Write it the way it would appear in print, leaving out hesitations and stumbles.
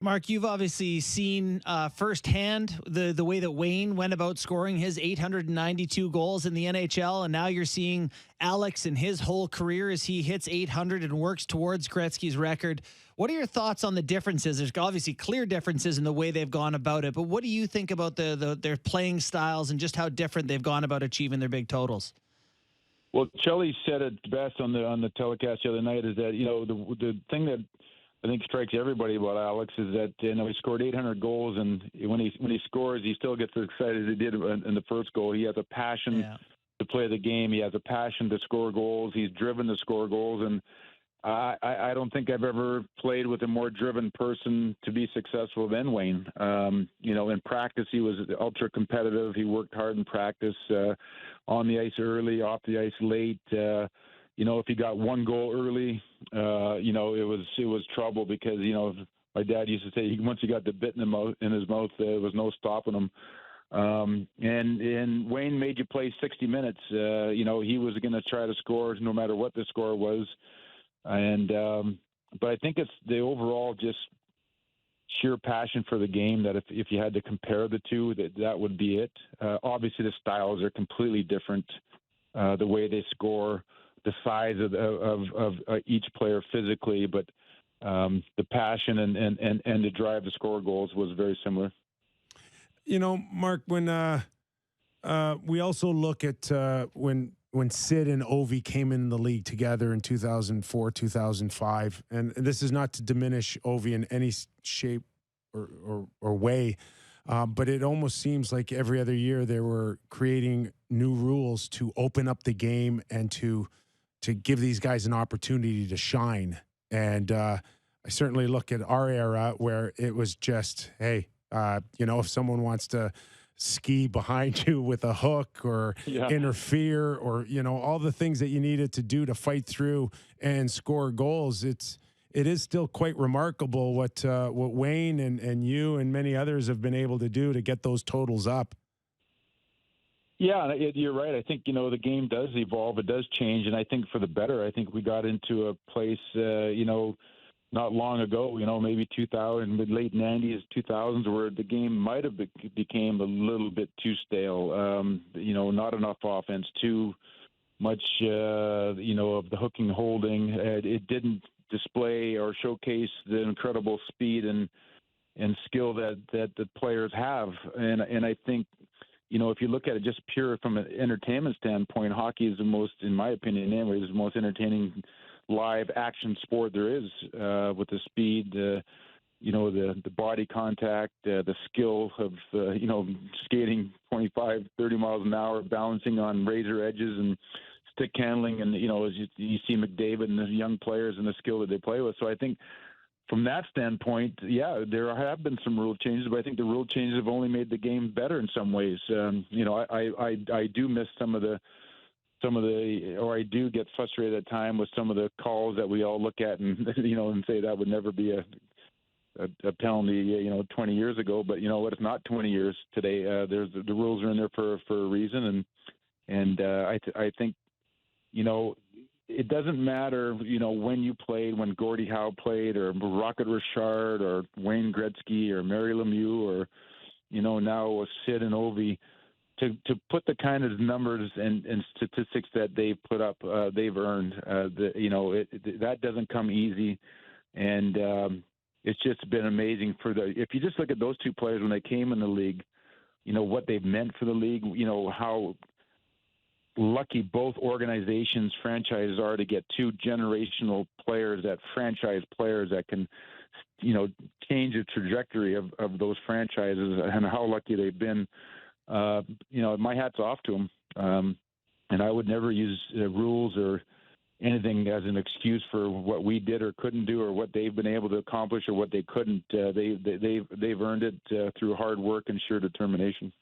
Mark, you've obviously seen firsthand the way that Wayne went about scoring his 892 goals in the NHL, and now you're seeing Alex in his whole career as he hits 800 and works towards Gretzky's record. What are your thoughts on the differences? There's obviously clear differences in the way they've gone about it, but what do you think about their playing styles and just how different they've gone about achieving their big totals? Well, Chelly said it best on the telecast the other night is that the thing that I think strikes everybody about Alex is that he scored 800 goals, and when he scores, he still gets as excited as he did in the first goal. He has a passion to play the game. He has a passion to score goals. He's driven to score goals, and I don't think I've ever played with a more driven person to be successful than Wayne. In practice, he was ultra competitive. He worked hard in practice, on the ice early, off the ice late. If he got one goal early, it was trouble because, my dad used to say once he got the bit in his mouth, there was no stopping him. And Wayne made you play 60 minutes. He was going to try to score no matter what the score was. But I think it's the overall just sheer passion for the game that if you had to compare the two, that would be it. Obviously, the styles are completely different. The way they score, the size of each player physically, but the passion and the drive to score goals was very similar. Mark, when we also look at when Sid and Ovi came in the league together in 2004, 2005, and this is not to diminish Ovi in any shape or way, but it almost seems like every other year they were creating new rules to open up the game and to give these guys an opportunity to shine. And I certainly look at our era where it was just, hey, if someone wants to ski behind you with a hook or interfere or, all the things that you needed to do to fight through and score goals, it is still quite remarkable what Wayne and you and many others have been able to do to get those totals up. Yeah, you're right. I think, the game does evolve. It does change. And I think for the better. I think we got into a place, not long ago, maybe 2000, late 90s, 2000s, where the game might have became a little bit too stale. Not enough offense, too much, of the hooking, holding. It didn't display or showcase the incredible speed and skill that the players have. And I think, if you look at it just pure from an entertainment standpoint, hockey is the most, in my opinion anyway, is the most entertaining live action sport there is, with the speed, the body contact, the skill of, skating 25, 30 miles an hour, balancing on razor edges and stick handling. And, as you see McDavid and the young players and the skill that they play with. So I think from that standpoint, there have been some rule changes, but I think the rule changes have only made the game better in some ways. I do miss some of the, or I do get frustrated at time with some of the calls that we all look at and, and say that would never be a penalty, 20 years ago. But it's not 20 years today. The rules are in there for a reason. And I think, it doesn't matter, when you played, when Gordie Howe played, or Rocket Richard, or Wayne Gretzky, or Mary Lemieux, or, now Sid and Ovi, to put the kind of numbers and statistics that they've put up, they've earned. That doesn't come easy, and it's just been amazing if you just look at those two players when they came in the league, what they've meant for the league, how lucky both organizations, franchises are to get two generational players, franchise players that can, change the trajectory of those franchises, and how lucky they've been. My hat's off to them. And I would never use rules or anything as an excuse for what we did or couldn't do, or what they've been able to accomplish or what they couldn't. They've earned it through hard work and sheer determination.